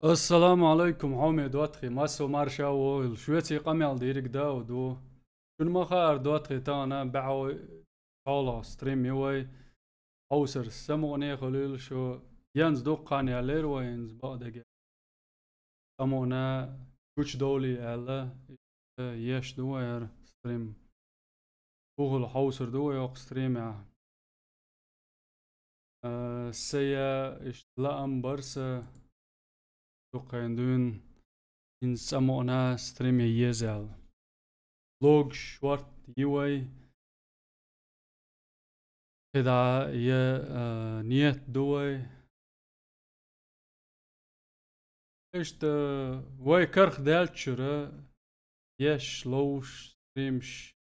السلام عليكم حامد واتخي ماسو مارشا والشويتي قميل ديرك داودو شنو ما خير دواتخي تانا بعو حالا ستريم يوي اوسر سموني خليل شو ينز دوقاني علير وينز بعدك سمونا كوش دولي الا يش دوير ستريم بوغل حوسر دوي اوق ستريم يا سيا اشتلام برسا دوقين دون in samona stream jezel. Log short يوي كدا نيت دوي اشت وي كرخ دالتشرة يش لوش ستريمش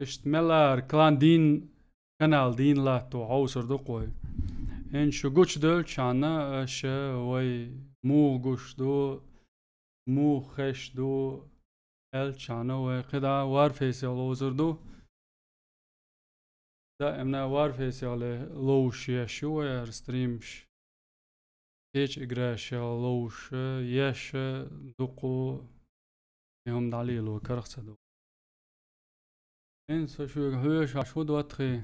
اشت ملار كلان دين كانال دين لا تو عوسر دقوي ان شو قوش دلش عنا اش وي مو قوش دو مو خش دو الچانه و قدا وار فيسيال وزردو دائما وار فيسيال لوش يشو ستريمش هيج اجراش لوش يش دقو يوم دليل وكرخص دو ان سو شو هوش شو دوتخي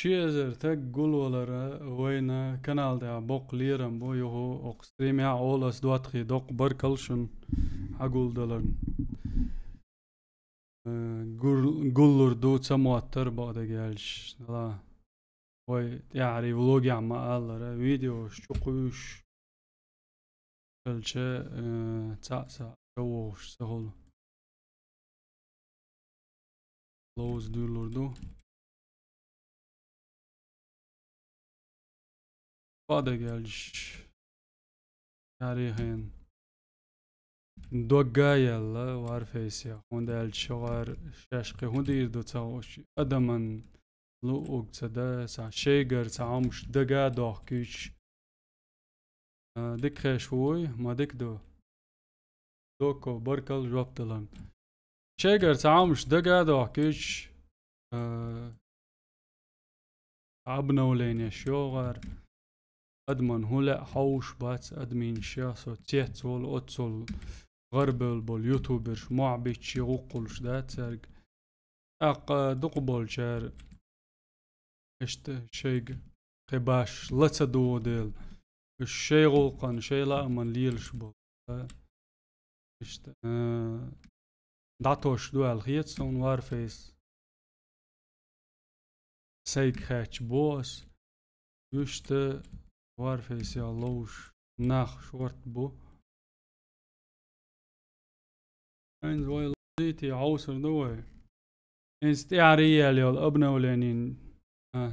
شيزر تك قول ولا وين كانال ده بوق ليرم بو يهو اكستريم يا اولس دوتخي دوق بركلشن اقول دلن قولر دو تسموتر بعد جالش لا وي يعني فلوج عم قال فيديو شقوش الشيء تسع شوش سهل لوز دولار دو بعد جالش تاريخين دوغا يلا وارفيسيا هون الشغار شاشقي هون دير دو تساوش ادمن لو اوكسدا سا شيغر سامش دغا دوكيش ديك خشوي ما ديك دو دوكو بركل جوبتلن شيغر سامش دغا دوكيش عبنا ولين يشوغر ادمن هولا حوش بات ادمين شاسو تيتول اوتسول غربل بول يوتيوبر مع بيتشي غوقلش دات سرق اق دقبول شار اشت شيغ خباش لتصدو ديل الشي غوقن شي لا من ليلش بول اشت داتوش دو الخيتسون وارفيس سيك خاتش بوس يشت وارفيس يا لوش ناخ شورت بو انز وي ليتي عوسر دوي انستعارية ليول ابنا ولانين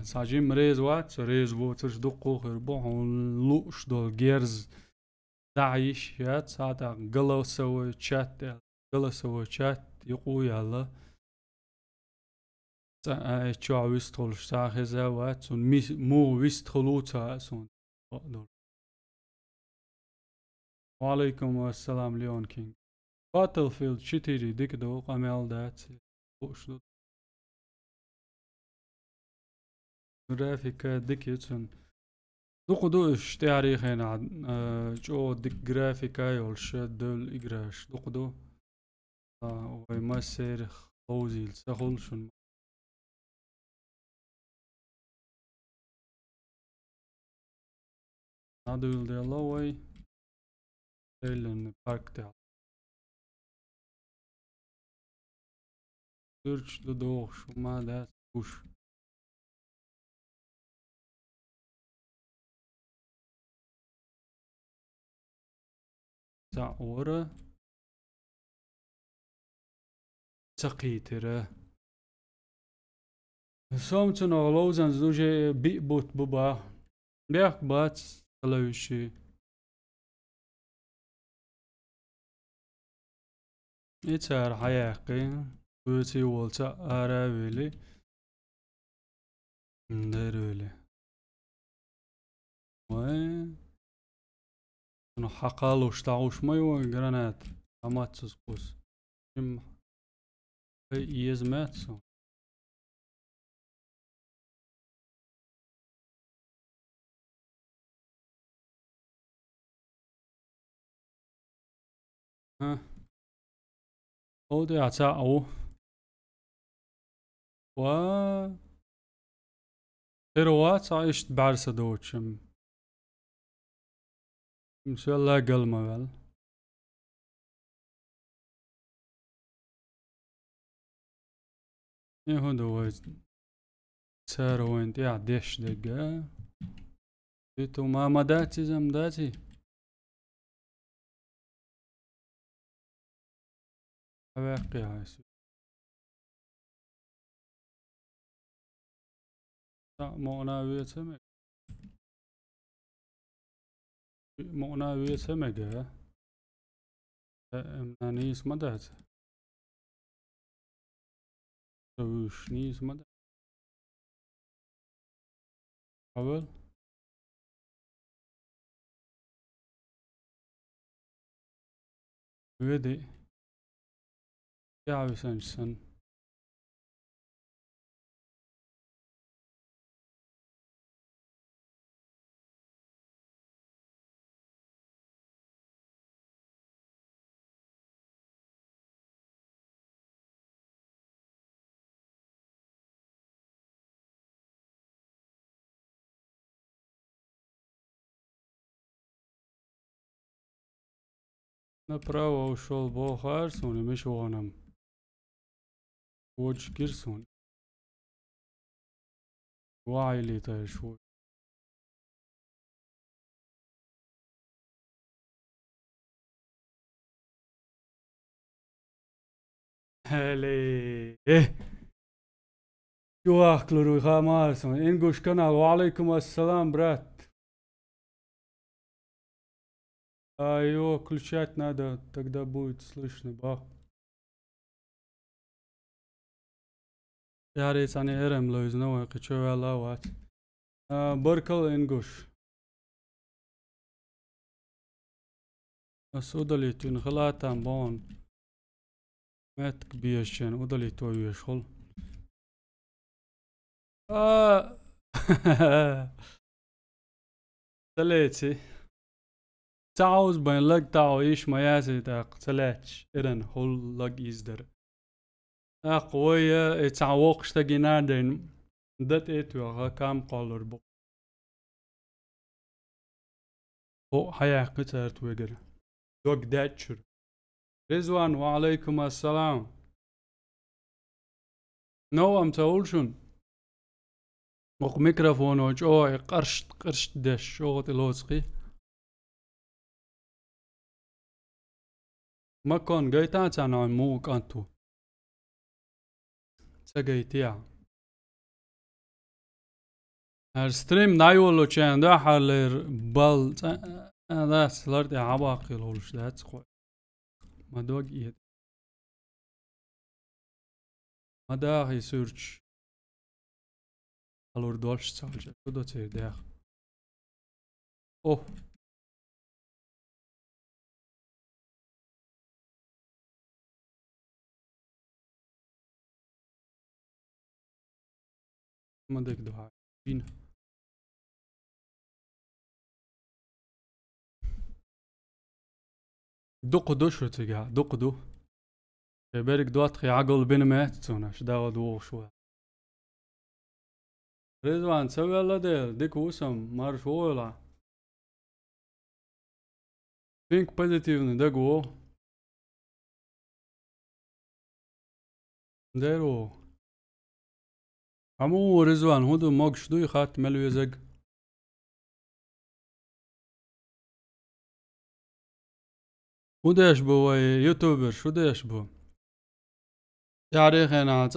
ساجيم ريز وات ريز واتش دقو خربوحون لوش دول جيرز داعيش يات ساعتا قلو سوي تشات قلو سوي تشات يقو يلا اتشوع ويستولش ساخزا وات سون مو ويستخلوتا سون وعليكم السلام ليون كينج باتلفيلد شتيري ديك دو قمال دات جرافيكا ديك يتسن دوق دوش تاريخين عد جو ديك جرافيكا يولش دول إجراش دوق دو وما سيرخ خوزيل سخولشن نادول دي الله وي تيلن بارك تاع سيرش دو دوش وما دات وش تاع ورا تقيتره سومتن أغلوزن زوجي بي بوت بوبا بيك بات سلوشي يتسار حياقي Ötesi olsa ara öyle. Der öyle. Vay. Şunu hakalı uçtağuş mayo granat. Amatsız kus. Şimdi yezmetsin. Ha. O da ata o. Wa. Terwat عشت بعرسة دوتشم. إن شاء الله قلمة بل. يهو دوت. سار وين تي عديش دقة. بيتو ما داتي زم داتي. أبقي عايسو. مؤنا ويتسمك. مؤنا ويتسمك. نانيس ما دات. وش نيس ما دات. أول. ويدي. يا سن. نبراو وشول بوخار سوني مش وانم. وجه كيرسون. واعي لي تشوي. هلي إيه شو أخلو خامارسون إنجوش كنال وعليكم السلام برات أيوه включать надо тогда будет слышно ба يا ريت أنا إرم لو يزنوا قشوا الله وات بركل إنجوش أسودلي تون خلاتام بون ماتك بيشين ودلي تو يشغل تلاتي تعوز بين لق تعو إيش ما يازي تاق تلاتش إرن هول لق يزدر قوية تعوقش تجينا دين دت إتوا كام قالر بو هو حياة قتار توجر دوك داتشر رزوان وعليكم السلام نو أم تقولشون مق ميكروفون وجو قرشت دش شوغت الوسقي ما كون جايتا تانا مو كانتو تجايتيا هالستريم نايولو تشان دا حالر بال دا سلرت عباقي لولش دا تقوي ما دوق إيد ما دا هي سيرش هالور دولش تسالجة كدو تير داخ أوه ما ديك دو هاي بينا دق دو شو تيجا دق دو بالك دوات خي عقل بين مات توناش داو دو شو رضوان سوي الله ديل ديك وسم مارش ولا think positive دقو ديرو عمو رضوان هدو موقش دو يخات ملو يزق وداش بو يوتيوبر شو داش بو تاريخ انا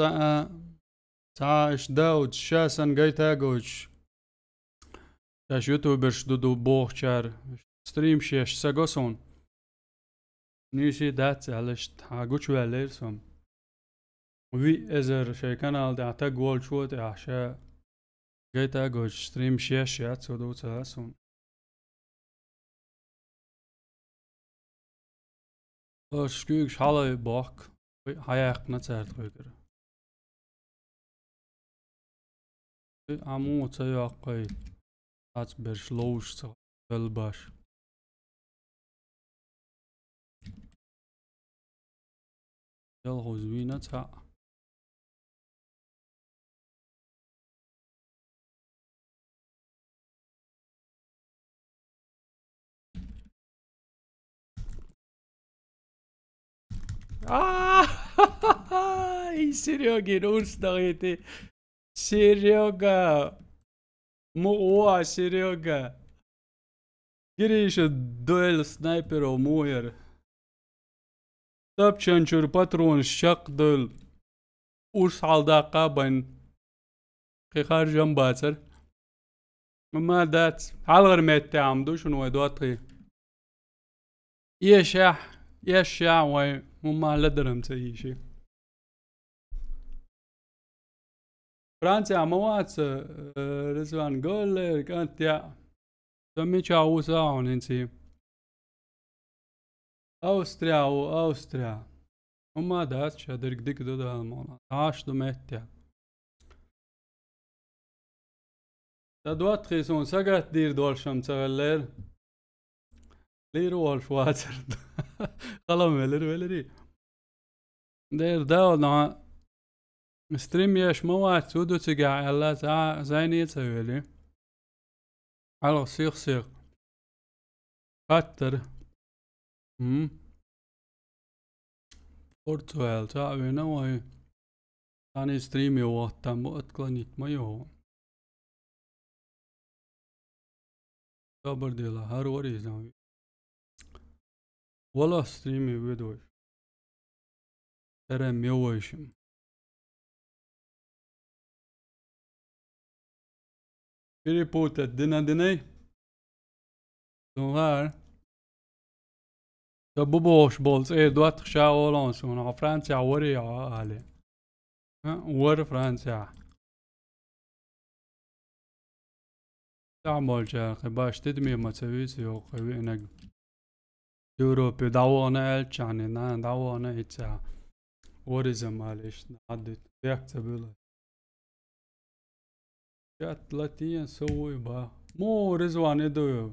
تعاش داود شاسن جايتا جوش تاش يوتيوبر شدو دو بوخ شار ستريم شيش ساقوسون نيشي دات علش تاقوش واليرسون وي ازر شي كانال دي عتا جول شوت عشا جيتا جوج ستريم شاشات سودو تاسون Skygg halve bak. Har jeg ikke noe særtryggere. عمو تياقي أتبرش لوش بالباش يلغو زوينة تاع اي سيريوغي نورس دغيتي سيريوغا مو سيريوغا جريش الدويل سنايبر وموير تبشن شور باترون الشق دول ورس على داقابن قي خارجن باتر ما دات على غرمت تعمدو شنو دواتي يشع وي مما لدرم تيشي فرانسا موات رزوان قول كانت يا سمي تشاو ساعون انتي أوستريا وما دات شادرك ديك دو ده المونا عاش دمت يا تدوات خيسون ساقات دير دول شمس غلير لير والش واتر خلهم ولري دير داول نا ستريم ياش موات سودو تقع يلا زيني تسويلي على سيخ خطر Portugal تعبنا وي تاني ستريم يواتم بأتقلنيت ما يو كبر ديلا هر وري زاوي ولا ستريمي بدوش ترى ميوشم بيري بوتا ديني دونغار تبوبوش بولز دوات خشا اولانسون فرانسيا وري علي ور فرانسيا تعمل جاقي باش تدمي ما تسويسي وقوي انك يوروبي دعوانا الچاني نا دعوانا اتسا ورزا معلش عدت بيكتبلا جات لاتين سوي با مو رزوان ادو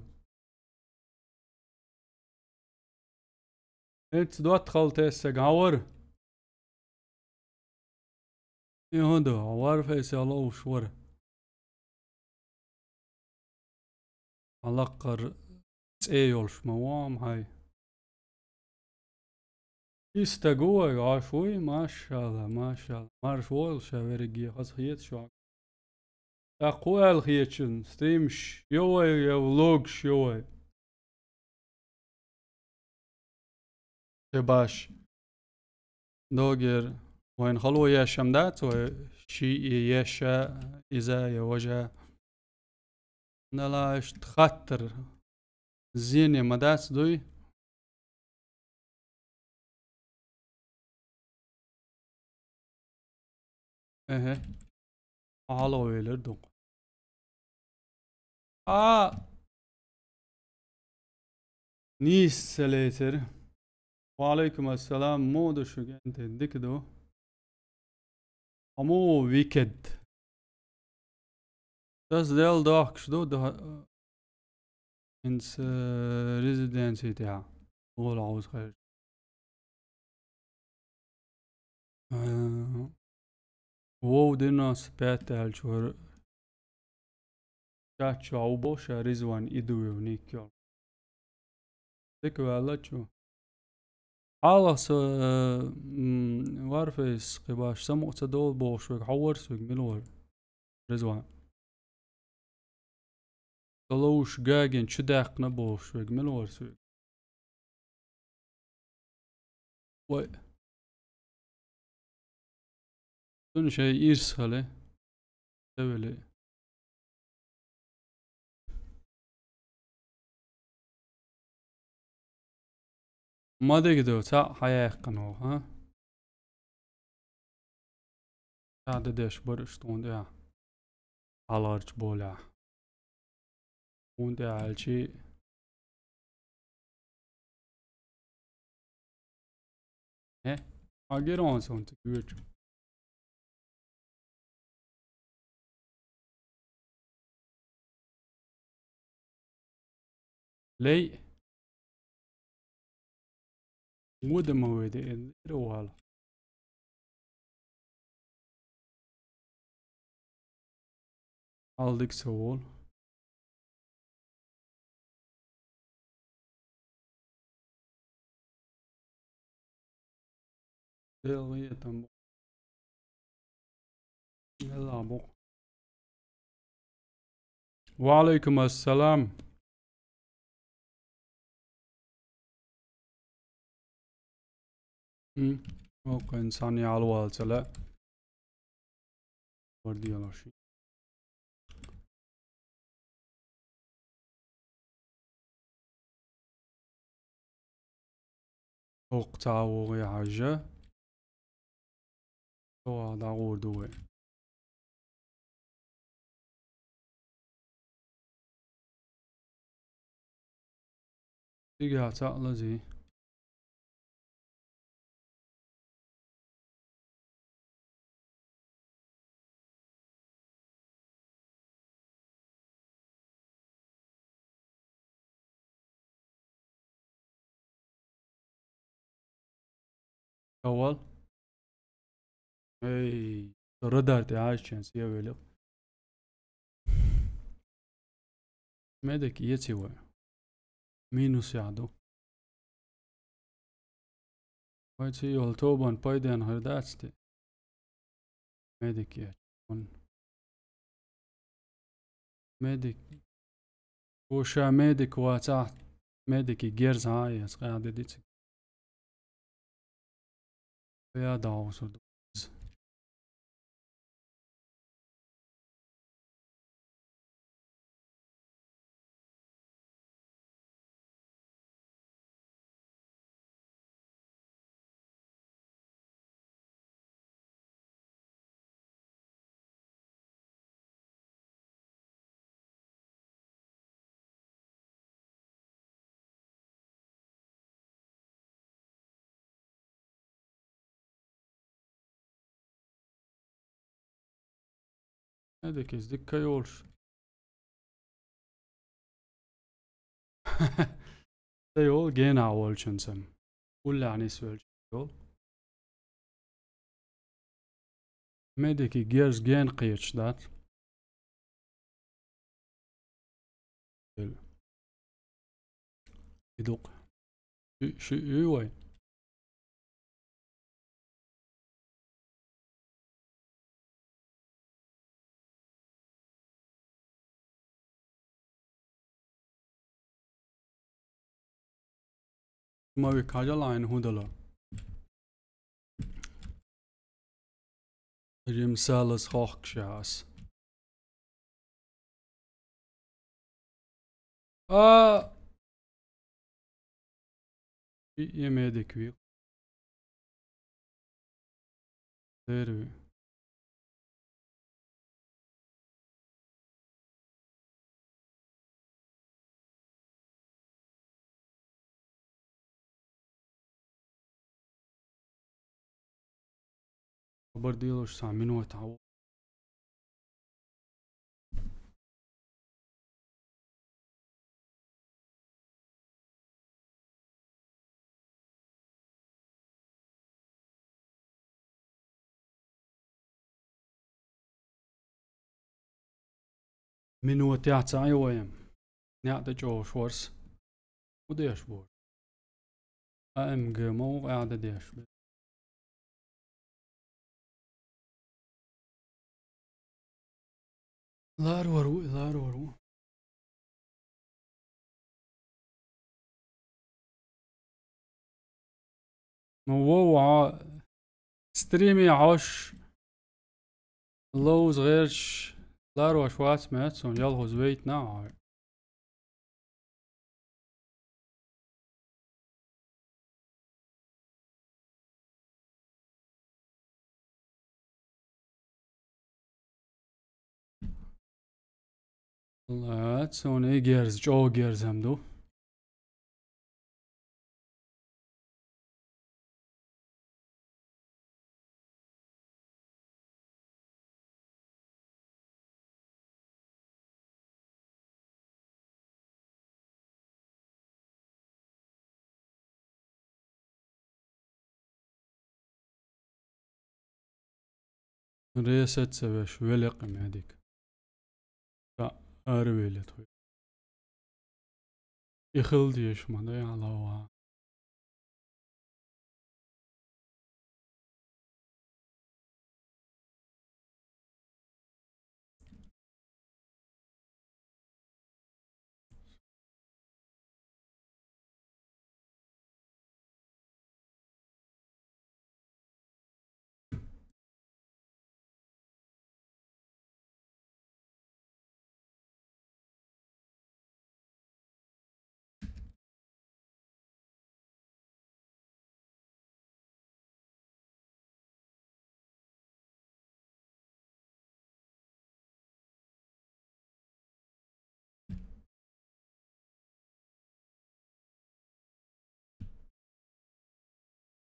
انت دوات خلط اسا غاور يهدو عوار فيسي الله وشور علاقر تسيولش موام هاي يستقوى عاشوي ما شاء الله مارشوال شاورجي خاص خيط شو أقوى الخيتشن ستريمش يوي يولوغش يوي تباش دوغير وين خلو ياشم دات وشي ياشا إذا يوجه نلاش تخطر زيني مدات دوي ايه على ويلر دوق نيس سليتر وعليكم السلام مو شو انت ديك دو امو ويكد das del dag شدو ده انس ريزيدنسي تاع هو العوز خير وو دينا سبات الشهر شاتشو او بوشا ريزوان ايدو ونيكيو ديكو على شو خلاص وارفيس قباش سمو تدول بوشوك حور سوك ملور رزوان قلوش قاقين شداق نبوشوك ملور سوك وي دون شي يرسخلي تولي ما ديك دو تا حياق قنو ها Ja, de dashboard stond ja. Alarch bola. Und ja, alci. I'll get on something good. Lei. Muda ma vede. Wala. Aldık savol. Delgıya tam. Yalla bu. وعليكم السلام. اوكي انساني على الوال سلا. وردي ولا شيء. فوق تعوغي حاجة. تو هذا غوردوي. تيجي تعال زي. أول. اي. الرادار تعايش شانس يا ويلي. مادك يتسوى. مينوس يعدو. ويتسي يولتوبان بايدان هرداتستي. مادك يتسوى. مادك. وشا مادك واتاح. مادك يجيرز هاي قاعدة ديتك. يا داوسو. مادك يزدك كيولش. يول جينا أول شنسم. ولا يعني سؤال يول. مادك يجيرز جين قيتش دات. يدوق. شو يوي. ما بيكاجا لاين هودلا. ريم سالس خوخ شاس. يمادك ويل. ديروي. برديلوش سامين وتعو. من وتعت عيوام. نعت جو شورس. وديش بور. ام جمو قاعدة ديش. لارورو. مو ستريمي عاش. لوز غيرش. لارو شوات ماتسون يلغو زويت ناعي. Let's on gears, Joe gears hem do. Reset سويش ولقم هذيك. لا أرويلة توي. يخلدي إيش ما ده على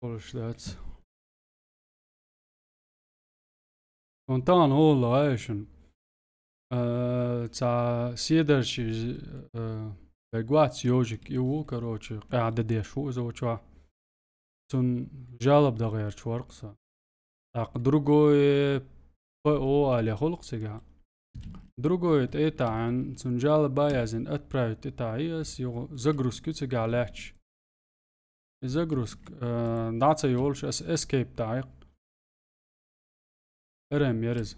Polish that's. Spontaan hålla äischen. تاع سيدرشي بقوات يوجك يو كروتش قاعدة ديشو زوجوا تون جالب دا غير شورقصا درugoj ali خلق سجع درugoj إيتا عن تون جالب بايزن أتبرايت إيتا إيس يو زغروس كتسجع لاتش زغروس داتا يولش اسكيب تاعيق إرم يرز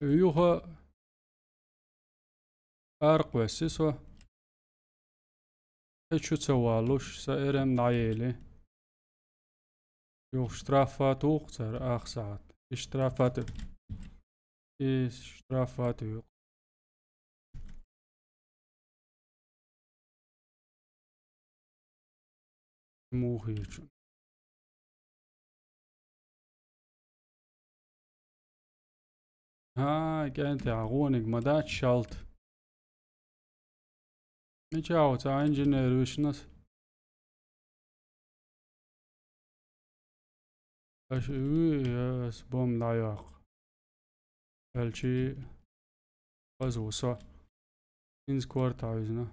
يوها أرق وسيسو هيتشو تسوالوش سائرم دعيلي يو شترافات وقتر آخ ساعات اشترافات اشترافات يو موهيجون ها كانت عغونك مدات شالت نجاو تا انجينير وشنس اش اس بوم داياق الشي ازوسا انز كوارتايزنا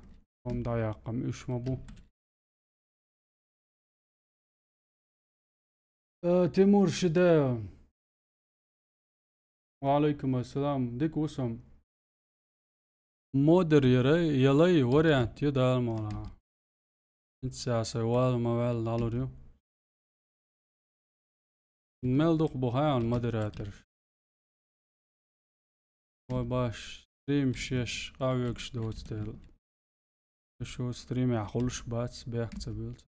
بوم داياق ام اش مبو تيمور شدا وعليكم السلام ديك وسم مودر يلي وريانت يدال مولا انت ساسا والما وال دالوريو ملدوق بوهايان مدراتر باش ستريم شيش قاويكش دوت ستيل شو ستريم يعقلش باتس بيك تبيلت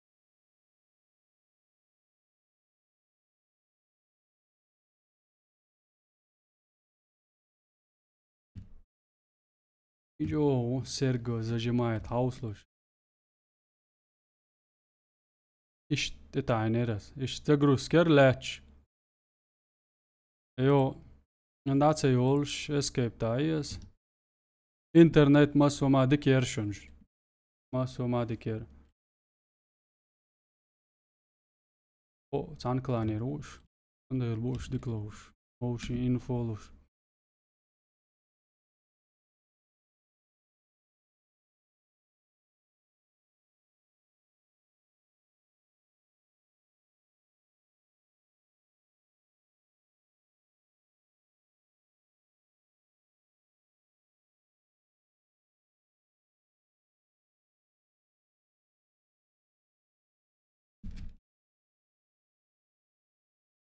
يجو سيرجو زي جماعة هاوسلوش إيش تتعينيرس إيش تجروس كيرلاتش ايو عندها يولش اسكيب تايس انترنت ماسو ما ديكير شنج ماسو ما ديكير او تان كلاني روش عندها البوش ديكلوش وشي انفولوش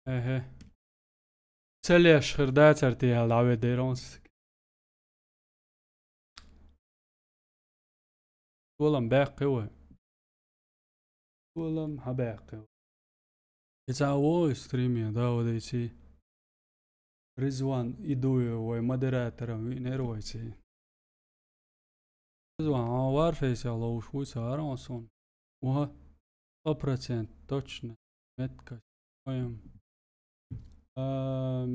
ايه تسلي اشخردات ارتيها العوي ديرونس ولم باقي قوة ولم حباقي يتعوو ستريمي داو ديسي رزوان يدوي ومدراتر وينيرويسي رزوان عوارفيسي الله وشوي سارانسون وها 100% точно метка моем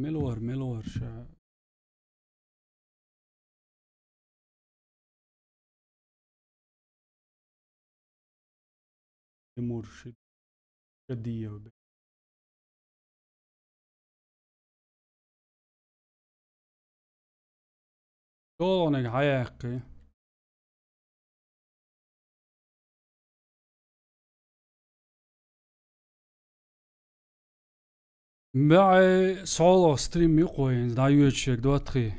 ملور شا مرشد شديه شلونك حياكي معي سولو ستريم يقوين دا يوتشيك دواتخي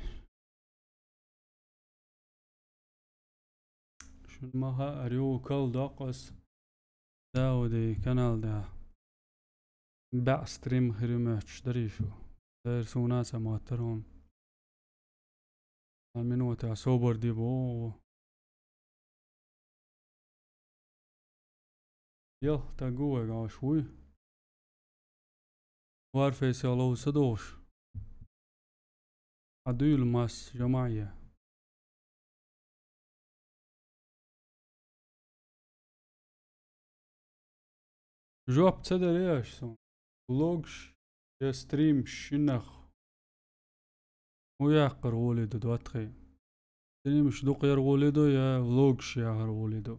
شن ماها اريو كل داقس داودي كانال دا باع ستريم خريماتش دريشو داير سوناسا موترون المنو تاع سوبر ديبو يل تا قوة شوي وارفيس يلو سدوش عدو الماس جماعية جواب تصدر ايش سون بلوغش يا ستريم شنخ ويعقر ولدو دواتخي ستريم شدوق ير ولدو يا بلوغش يعقر ولدو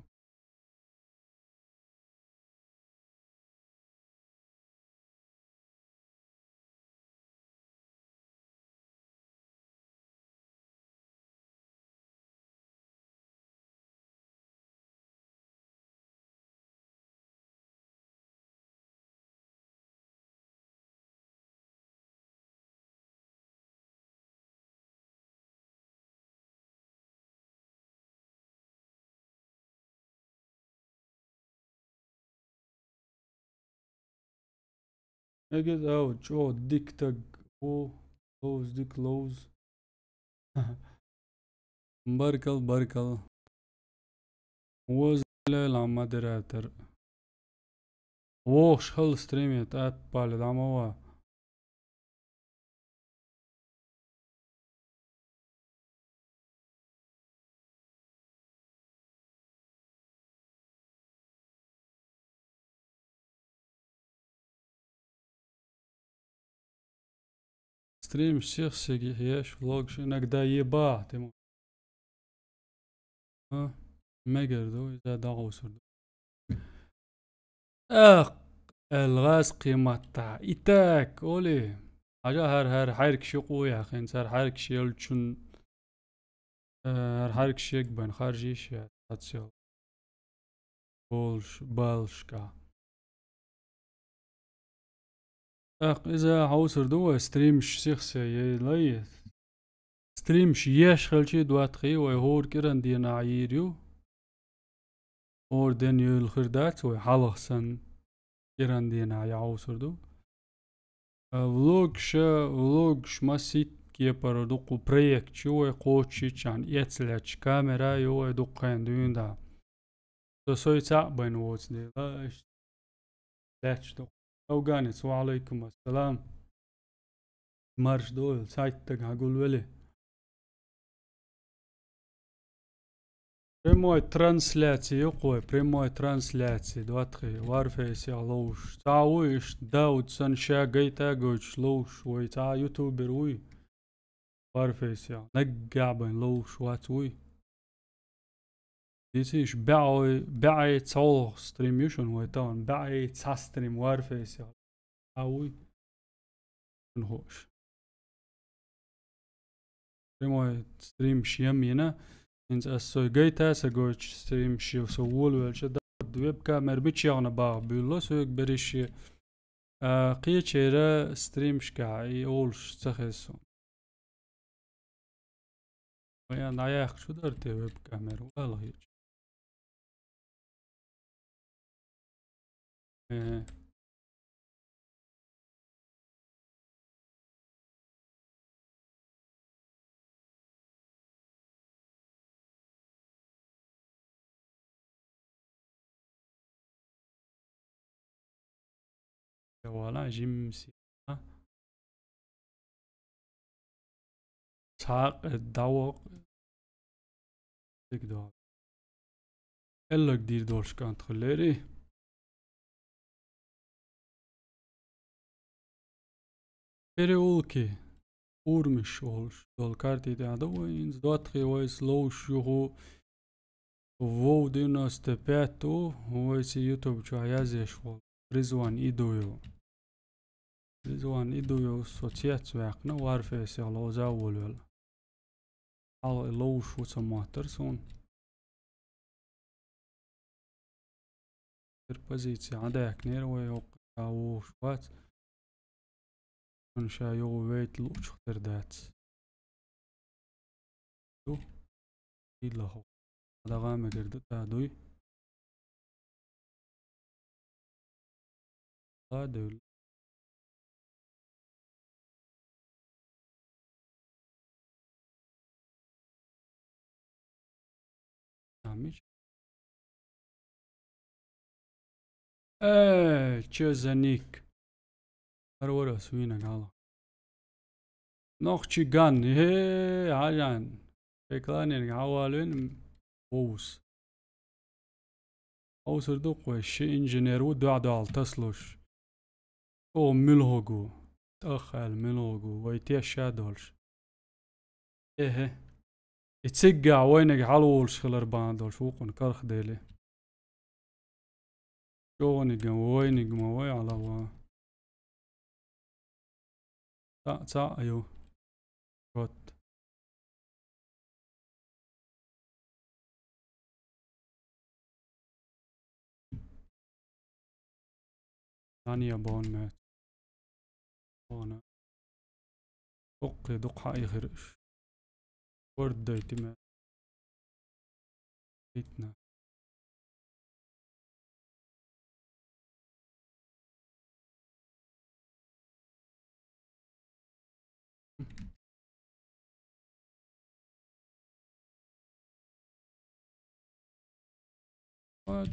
اجد اوت جو ديك تق او لوز ديك لوز بركل بركل وز لا مادراتر ووش خل ستريميت ات بالي داموا ستريم الشيخ سيجي هياش فلوج شنك دا يباع تمو ها ما قردو اذا داغو سردو اخ الغاز قيمة تاع ايتاك اولي حاجة هر حيرك شقو يا اخي انت هر حيرك شيلتشن هر حيرك شيك بين خارجيش يا تاتسيل بولش بالشكا اخ اذا حوصر دو ستريم شيخ سي لي ستريم شياش خلشي دوات خي ويهور كيران دينا عيريو اور دنيو الخردات وحالخسن كيران دينا يعوصر دو влогш масит кепаро дуку проект чуе кочи чан ецлеч камера йо дуккен дюнда то соица бен воц де لاش لاش دو اوغانيس وعليكم السلام مارش دول سايتك هقول ولي прямой трансляции يقوي прямой трансляции دواتخي وارفيس يغلوش تعويش داود سنشا قيتا قوش لوش وي تاع يوتيوبر وي وارفيس يا نقع بين لوش واتوي ديسيش بعي تصول ستريميوشن وي تاون بعي تستريم وارفيس يا تعوي نهوش прямой ستريم شيمينا انت اسو جيتا سجوش ستريم شيو سوول والشدا ويب كامير بيتشيغنا باغ بيلو سوك بريش قيتشيرا ستريم شكاعي اولش تخيسو ويان عياق شو درتي ويب كامير والله هيك ولا جيمسي ساق الدواق تقدر الا كدير دورش كانت خليري переулки урмиш олш дол карти да доинз дотхи вайс лоуш юху WoW 95 هو YouTube čo jazyješło. Rizwan iduju. Rizwan iduju societetsväkna warfeesi alo zawulul. Alo loušu samotterson. Pozīcija adēk nirvoja jau švats. Un šā jau veit lūču tirdēts. Tu ilahu. Adagāme girdi tādui. Tādui. Amici. Čezanik. Arvara svina gala. Nog chigan. Ajan. Peklanin gawalin. Ous. Ous ردوق وشي انجينير ودو عدال تصلوش. او ملهوغو. تأخل ملهوغو. ويتيا شادولش. يتسقع وينك حلولش خلر باندولش. وقن كرخ ديلي. شونك وينك موي على وا. تا ايو. Gott. ثانية بون مات. بونا. دق حقي خرش. ورد دايتي مات. بيتنا.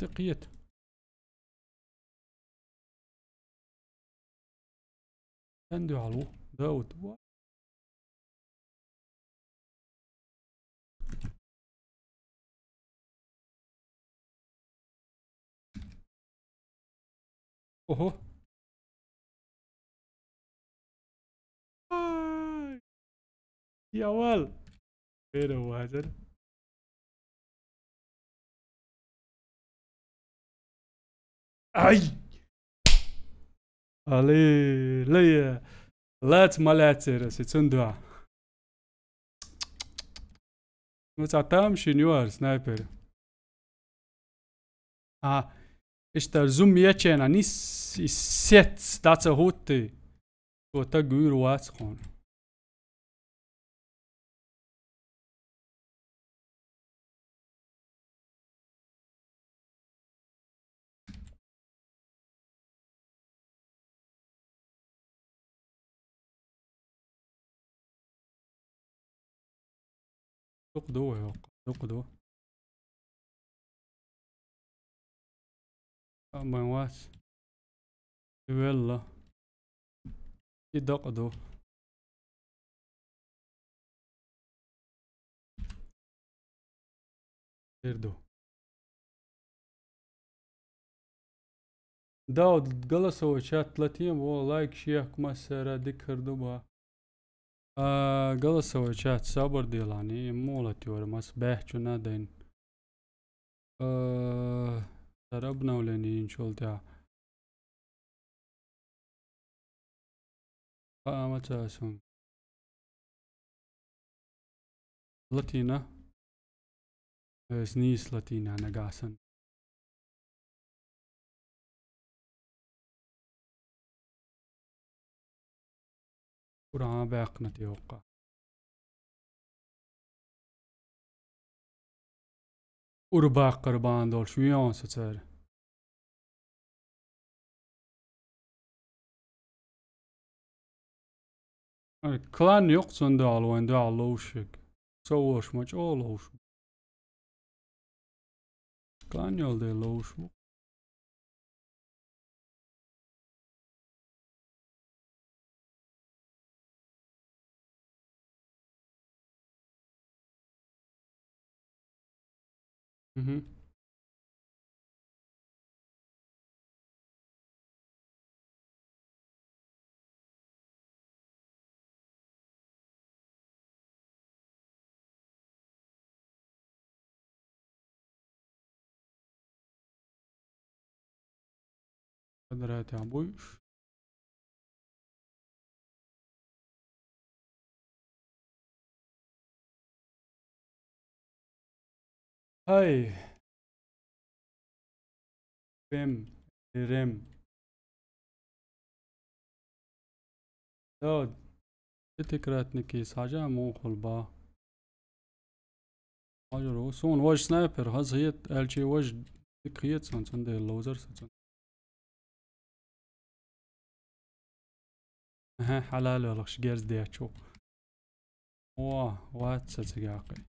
دقيت. تندو علو داود. اوهو. يا ول. فين هو هذا؟ اي. علي لي. لات مالاتير ستندوع. متعتام شنيوار سنايبر. Esta zoom ječena nis set datsa hote. Så ta gur wats kon. دو يا دو. ما واس. يلا. يدق دو. دو. داود قلصوا شات 30 لايك شيخ مسرة ذكر دبا. قلصوا شات صبر ديلاني مولتي ورمس بحث نادين. ضربنا ولاني شولتها. متى سون. لاتينا. سنيس لاتينا أنا قاسن. ورا باقنا تيوقع. ورباق قربان دول شويون ستسار. كلان يقصن دال وين دال لوشك. سووش ماش او لوش. كلان يول دي لوش. قدرات يا ابوي. هاي بيم ريم داد تكراتنكي ساجا مو خلبا اجرو سون واج سنايبر هز هي الجي واج دكيت سان دي لوزر سان ها حلال ولا شجرز دي اتشو وات ساتسياقي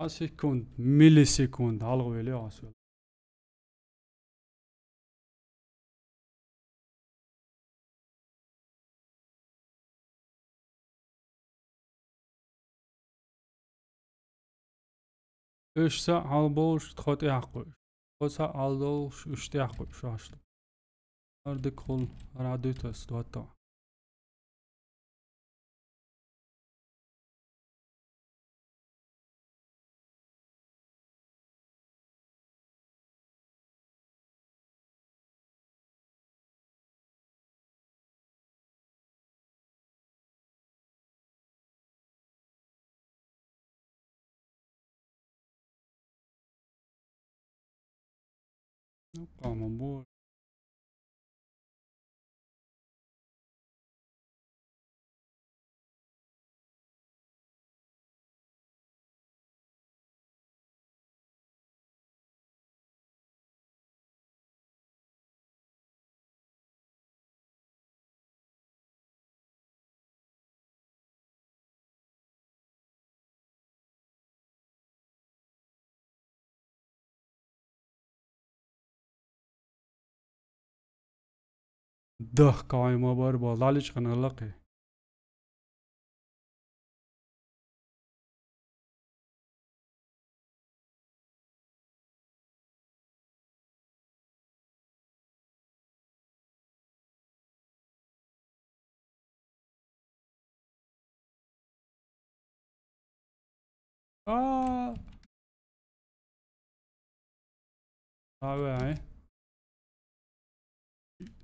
سكوند ملي سكوند على لي عسل ايش ساعة على بولش تخوت يعقل وساعة على بولش ايش تعقل شاشت اردك خل رعديت استوتا قام بول ده قايمة بربا لالش خنالقي طبيعي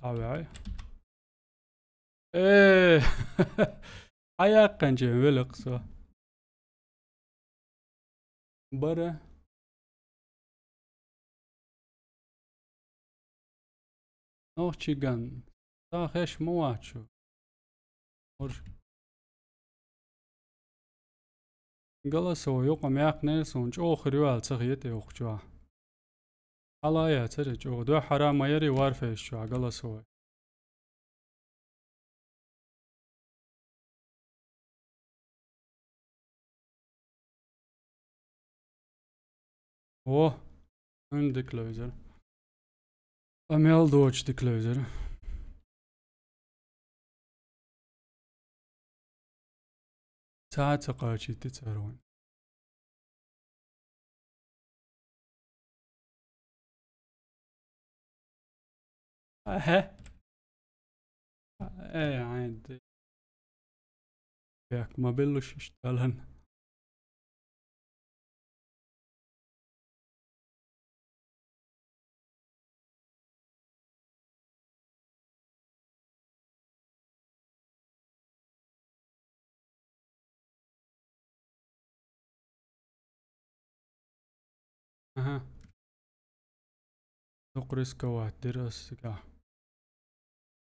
طبيعي ايه حياقا جميل اقصى برا نوشيغان تاخش مواتشو قلسو يقوم ياق نيسون جو خريوال تغيتي وخجوا على يا تري جو دو حرام يري وارفيش شو قلسو اوه عندك لوزر اميل دوتش ديك لوزر ساعة تقاشي تتسرون اه ايه عندي ياك ما بلوش يشتغلن اها نقرس كوات درس كا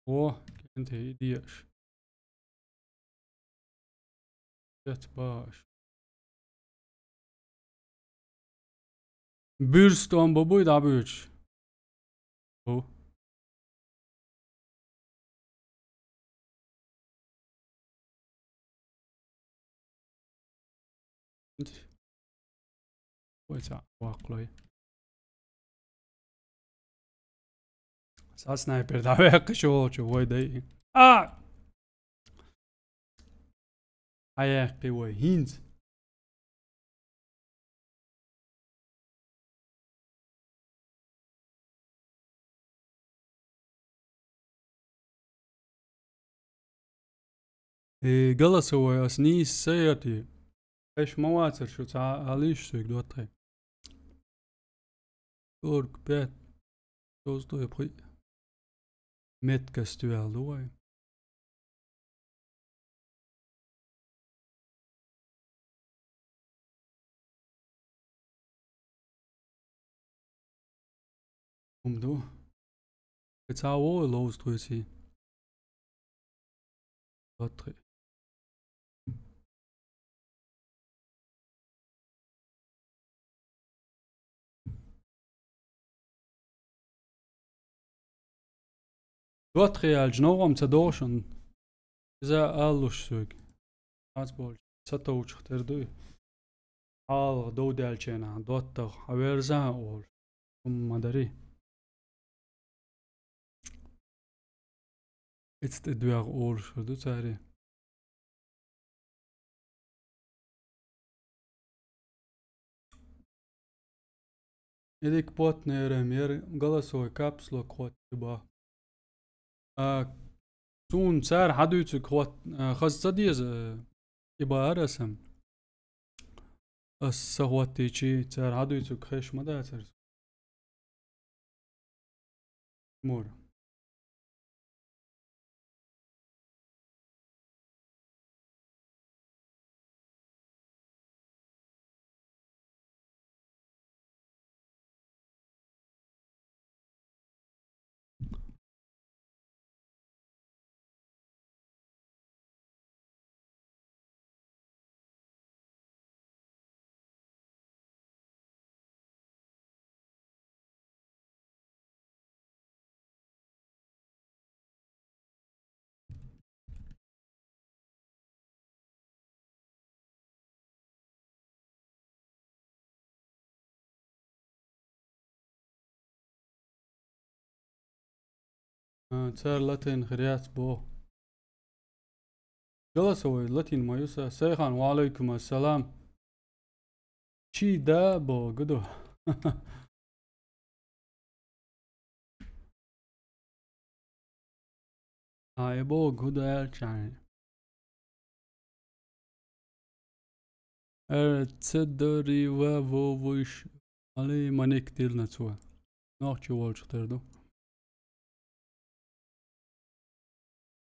اوه كنت هيديش جت باش بيرستون بابوي دابوش او انت ويتا واقلي ساس سنايبر دابي شو ويدي حياقي وهينز قلص هو أسنيس سيرتي إيش مواتر شو تعاليش سوق دوتري تورك بيت دوستو يبخي ميت كاستوال دوي دو بتاعو لوز تويسي دوتري دوتري الجنوم تدوشن إذا قالوش سوق عزبول ستوش اختردوي حال دو دالچينا دوتر حويرزا أول ثم داري اتدوار أول شدو تاري إديك بوت نيرمير قلصوي كابسلو كوت تبا سون سار حدوتو كوت خز تديز إبا أرسم السغوتي چي سار حدوتو كخيش مدى ترس مور سار لاتين خريات بو قلصوي لاتين مايوسا سيخان وعليكم السلام چي دا بو قدو هاي بو قدو الچاني تصدري ووش علي مانيك ديلنا تسوا ناخشي والش اختردو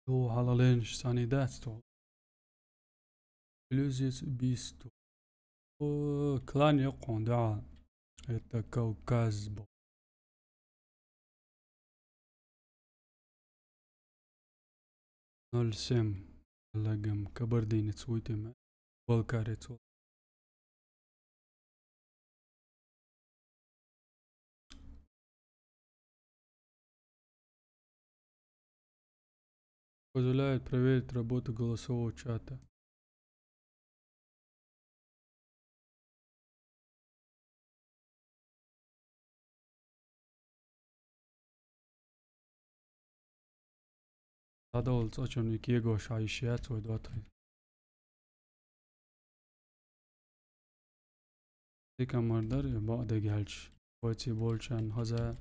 دو حلالينش ساني داتستو بلوزيس بيستو كلان يقون دعا الكوكاز بو نلسم لقم كبردين تسويتم والكاريتو позволяет проверить работу голосового чата. هذا очень кего шайшият свой 2-3. ديك مردر بعد جالش واتي بولشان هذا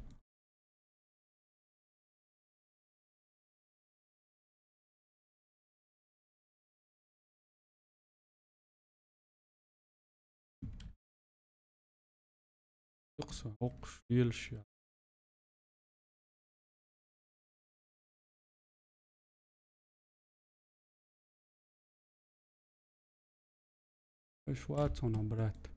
يقصى وقش يلش ايش واتون برات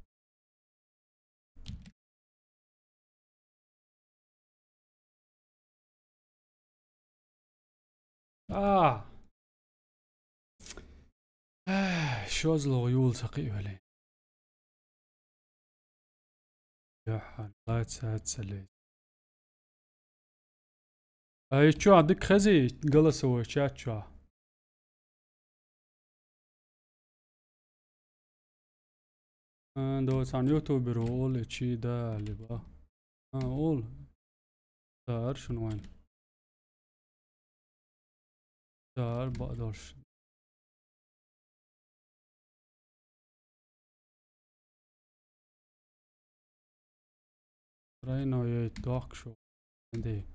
شو زلو يول ثقيل لي يا حال لا تسلي اي شو عندك خزي جلس هو شات شو دوت عن يوتيوب رول شي ده اللي بقى قول دار شنو وين دار بقدرش راينا يتوك شو عندي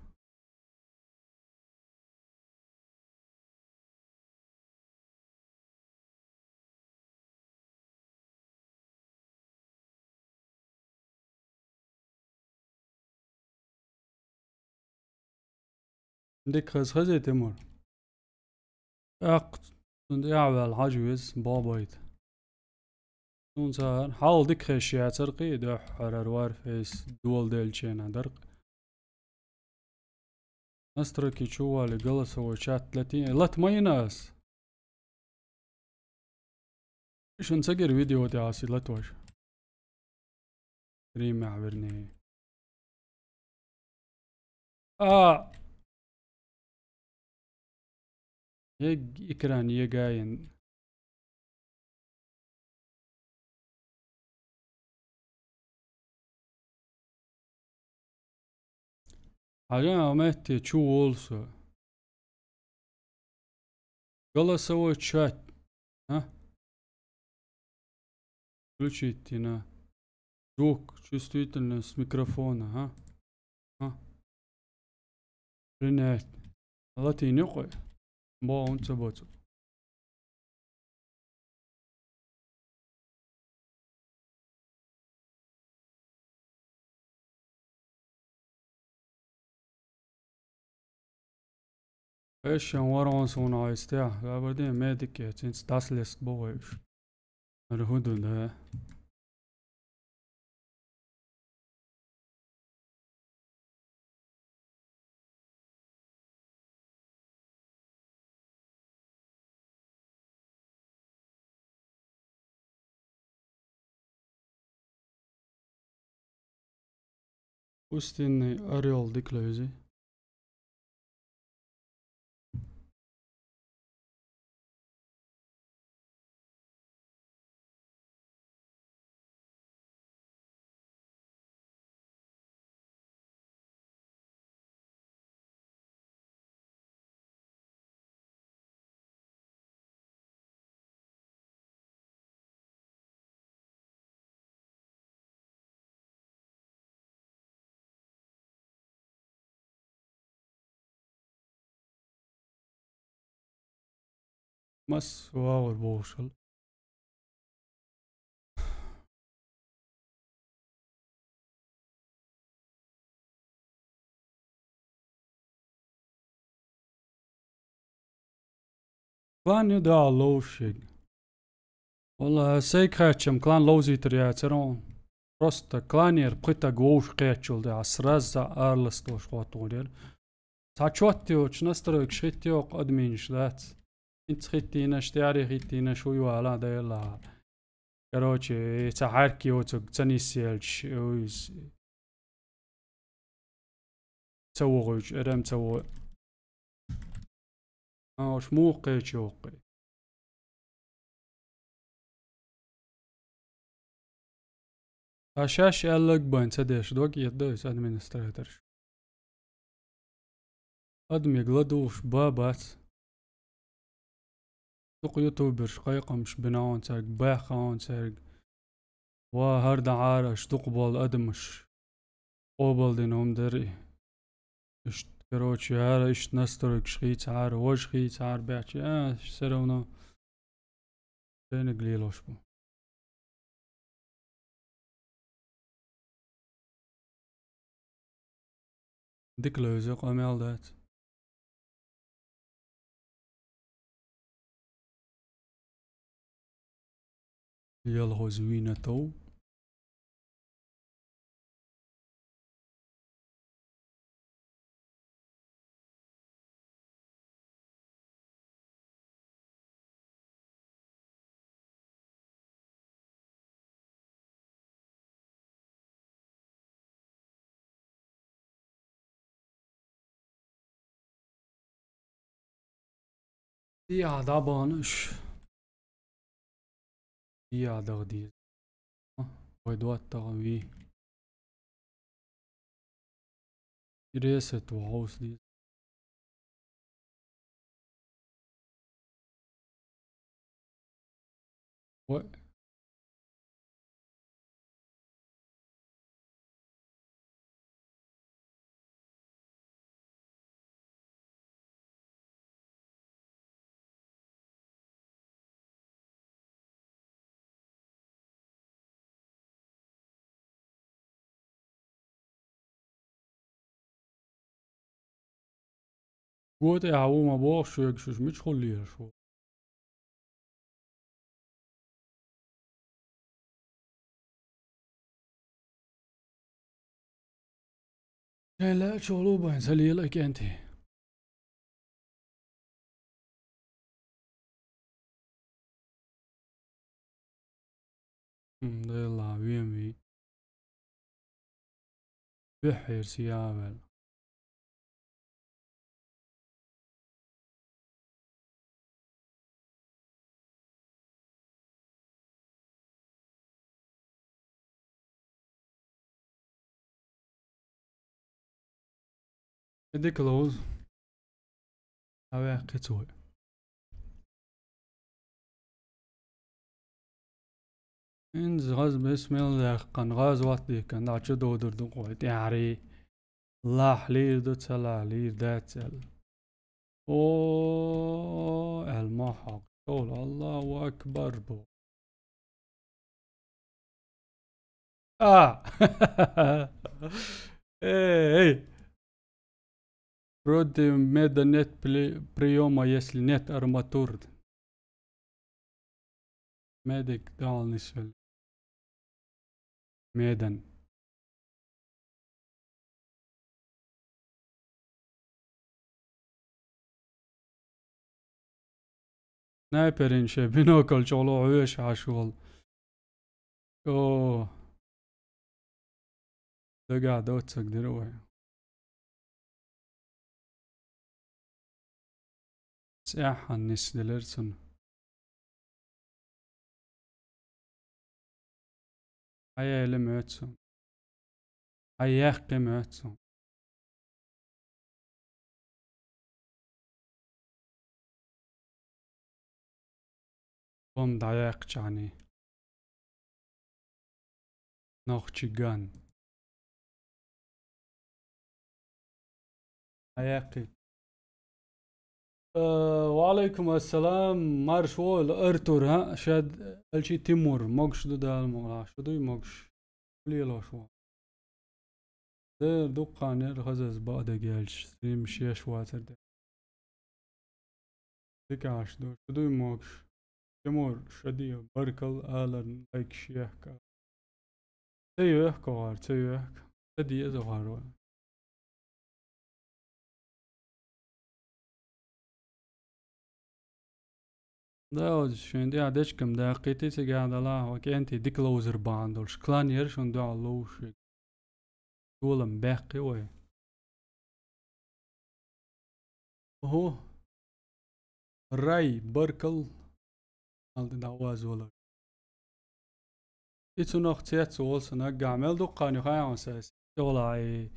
عندك خزخزة تمر اق يعمل عجوز بابايت نون سهر حاول ديك خشيات سرقي دوح حرار فيس دول ديلشين درق نستركي شو اللي قلص هو شات 30 لات مايناس ايش نسجل فيديو دي عاسي لا توش ريم عبرني يكران يقاين حاجة مهتي شو وولسو قلص هو شات ها включите звук, чувствительность микрофона, ها принять. Латини قوي بون تبوتو ايش ورون صنع يستاح بعدين ميديك تنس داسلست بويش الهدود ده Пустынный орел диклюзи. Mas واو البوشل كلان يدعى لوشيك والله سيكاتشم كلان لوزي ترياترون просто кланер пыта гоуш кэчул да сраз за арлс тош хватулер тачваттио чнастрык шхиттио админ шлац انت خيتينا شتاري خيتينا شوية على دايلا короче تحركي وتك تنيسيلش ويز تسوغوش ارم تسوغ وش موقع شوقي عشاش قالك بان تديش دوك يدوس ادمنستراتور ادمي قلدوش بابات دوك يوتيوبرش قيقمش بناون تاك باخون تاك وهردا عارش دوق ادمش قوبل دينهم دري اشت короче هارا اشت نسترك شخيت عار وش خيت عار بيعتي سرونا بين قليلوش بو ديك لوزق امال دات يلا هو زوينة تو يا دابانش يا دغدي ويدوات تغوي ريست وعوس دي و Gut, ja, wo man braucht, schon mit Schullier schon. لا شغلو بين سلي لك انت. ده لا بيمي بحير سيابل. دي كلوز هوا قطوي. إنز غاز بسم الله كان غاز وقتي كان دعشو دودر دقوي تعري الله حليل دو تسلا حليل داتسل. أوه المحق قول الله أكبر بو. ايه رود ميدا نت بريوما يسلي نت أرماتورد ميدك دالنسل ميدان نايبرين شي بينوكل شغلو عويش عشغل اوه دقا دوتسك دروي سياحة النس دلرسن هيا لمعتسن هيا قمعتسن بوم دعيق جاني نوخشيغان هياقي وعليكم السلام مارشول ارتور ها شاد الشي تيمور موكش دو دال مغلا شدو موكش ليلو شو ده دقانير غزز بعد جالش سيم شيش واتر ده دكاش دو شدو موكش تيمور شدي بركل آلن لايك شيحكا تيو يحكو غار تيو يحكا تدي ازو غارو ده شين دي عدش كم دقيقتي سيقعد الله وكأنتي ديك لوزر باندولش كلان يرشون دو علوش دولم باقي وي هو الراي بركل مالدي دعواز ولا إتو نوختيات سوالس نقع ميل دقاني خايا وساس يولا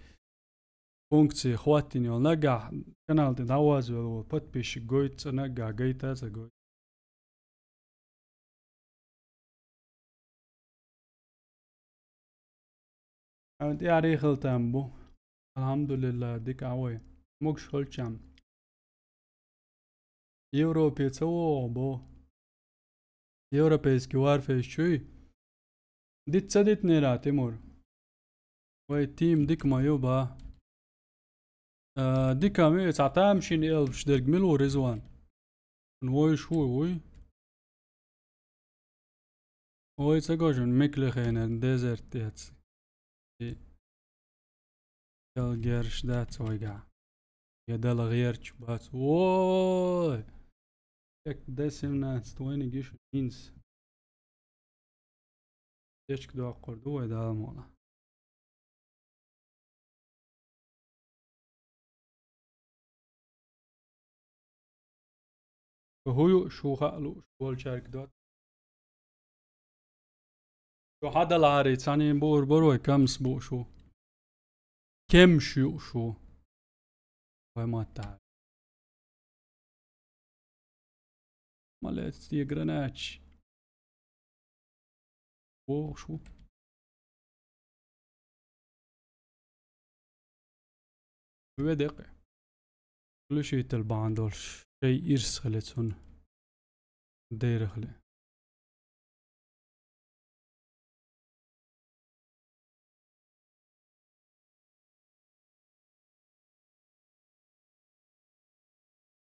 فونكسي خواتيني ونقع كانال دي دعواز ولا بات بيش قويت نقع قيتا سقويت عمد يعري خلتان بو الحمد لله ديك عوي موكش خلتشام يوروبي تسوو بو يوروبيسكي وارفي شوي ديت سديت نيرا تيمور وي تيم ديك ما يوبا ديكا مي تعطام شين إلبش درق ملو رزوان وي شوي وي تساقوشن ميكلي خينا ديزرت ديتس يل جيرش دات ويقع يدل غيرش بات ووي يك دسم ناس تويني جيش إنس يشك دو أقردو ويدا مولا هو شو خالو شو الشارك دوت شو حدا العاري تاني بور بروي كم سبو شو كم شو وي ما تعرف مالت دي جراناتش شو بدقي كل شيء تلبان دولش شيء إرس خلتون دير خلي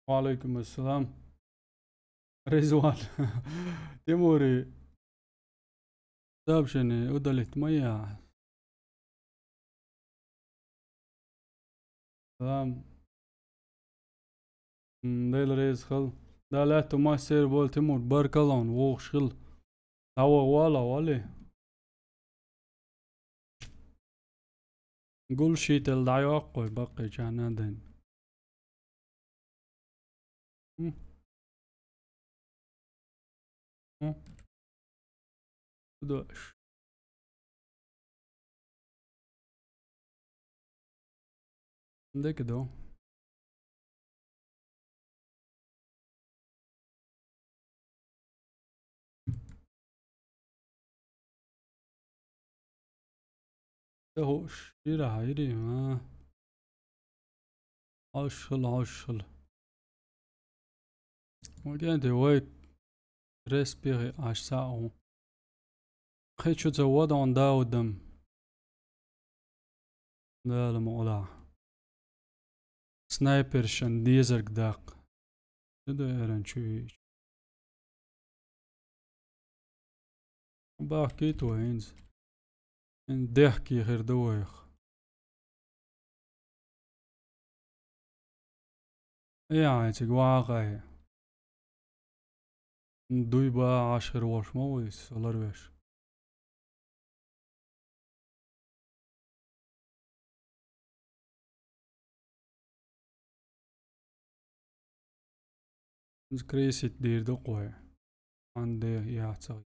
وعليكم السلام. رضوان. تيموري. دابشني ودلت ميا. سلام. ديل ريز خل. دالات ما سير بول تيمور باركلون ووخ شغل. هوا والا والي. قول شي تلدعي أقوي بقي جانادين. دوش. ديك دو. دهوش يرا هيري ما. عشل عشل. وكانت ويك ريسبيري عش ساعة. خيت شو تزود عن داودم. لا الموضوع. سنايبر شن ديزر قداق. ده يرن شوي. باكيت وينز. ان ضحكي غير دويخ. يعني تقوى غاية. دوي با 10 ورش مويس الله رويش. كريسي تدير دقوي. عندي يعتقد.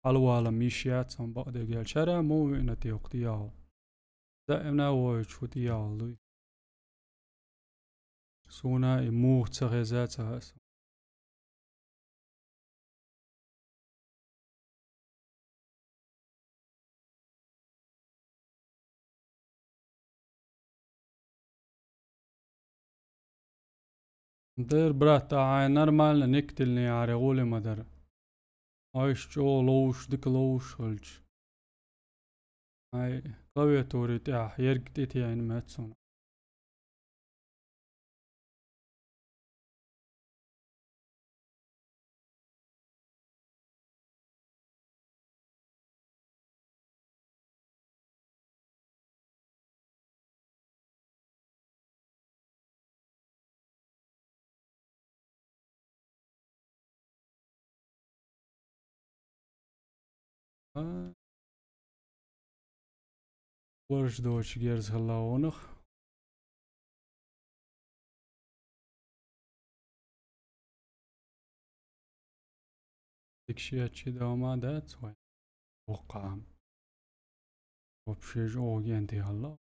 الوالا ميشيات سن بعد قال شرا مو من تيوقتيال. دائما هو شو تيال. سونا مو تغيزات هس. دير برات عاي نرمال نكتلني عرغولي مدر. عايش جو لوش ديك لوش هلج. هاي قوية توري تاح يرقتي يعني ماتسون. ورش دوش جيرز هلاونخ. ديكشيات شي دوما دات وين. وقام. وبشي جو ينتي هلا.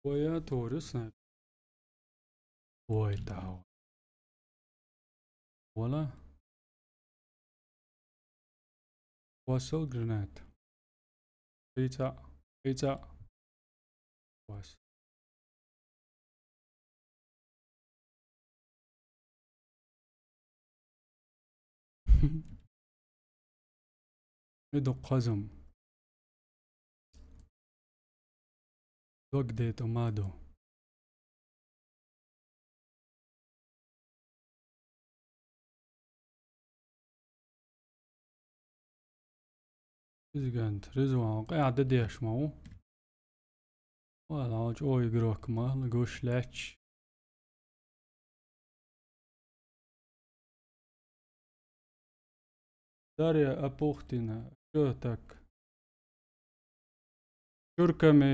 ويا تورسنا. وي تاو. ولا. وصل جرنات. بيتا. بيتا. واس. ادو قزم. وقدي تومادو. إزجنت رزوان قاعد ديش مو. ولا عاج أو يقروك ما نقوش لاتش. داريا أبوختنا شوتك. شركمي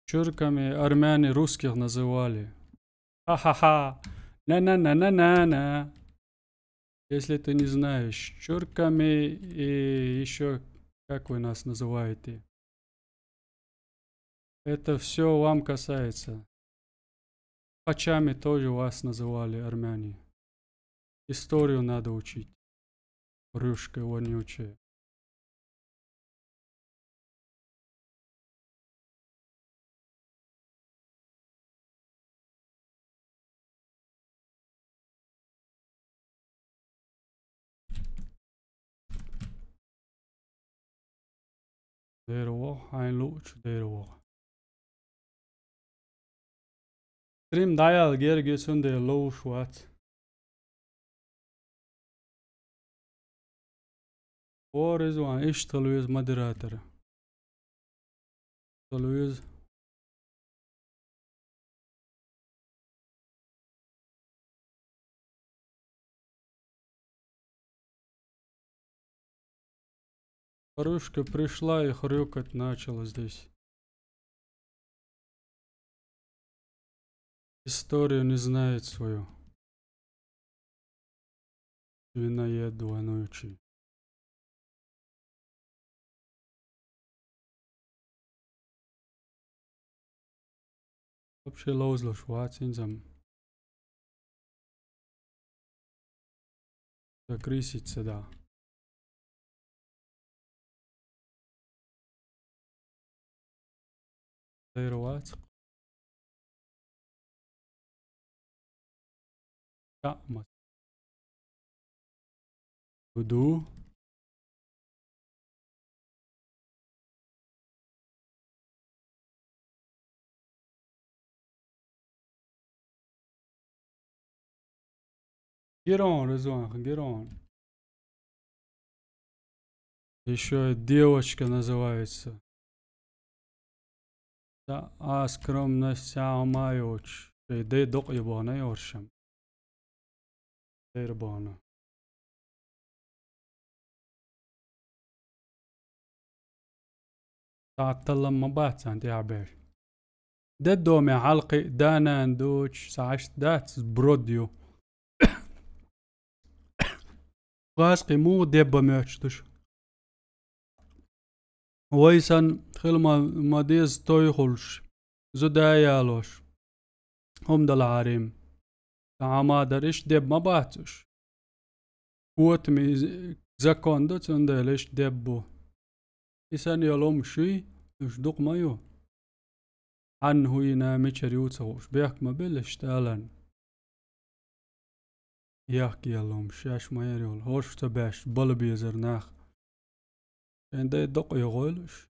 شركمي أرماني روسكих называли. Ха-ха-ха. На-на-на-на-на-на. Если ты не знаешь, чурками и еще как вы нас называете. Это все вам касается. Пачами тоже вас называли армяне. Историю надо учить. Рюшка вонючая. ديرو هاين لوش ديرو تريم دايال جيرجسون دي لوش وات ورزوان ايش تلويز مدراتر تلويز Харюшка пришла и хрюкать начала здесь. Историю не знает свою. Виноед двойнучий. Вообще лозло швацинзам. Закрыситься, да. Дайровать. Камат. هدوء. Герон, Рызуан, Герон. Еще девочка называется. Да, скромность самая очень. Дай док ебаный оршам. Дай рбана. تعطل ما بات عندي عبير ددو مع حلقي دانا ندوش ساعشت دات بروديو غاسقي مو ديبا ميوشتش ويسان خلما مديز تويخلش زدايالوش هم دل عاريم تعما درش ديب ما باتش قوت مي زكون دو تندلش ديبو إسان يلوم شي يشدق مايو عن هو ينامي شريوتسوش بيحك ما بلش تالن يحكي يلوم شاش ما يريول هوش تباش بل بيزرناخ كان دا يدق يغولش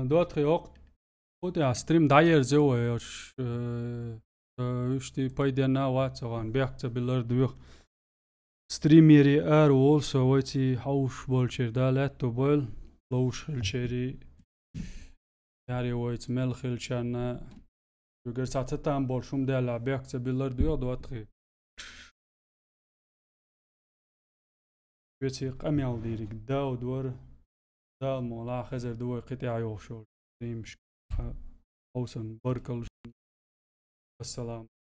دواتري وقت خود استريم داير زوش اشتي بايدنا واتسوان بيحكت بالر دوخ ستريميري ار also ويتي حوش بولشير دالات بول لوش الشيري يعني ويت ملخ الشانا يقدر ساعتها بولشوم دال بيحكت بالر دوخ دواتري ويتي قميال ديريك داو دور دال مولا خزر دو قطع يوشول ستريمش اوسن بركل السلام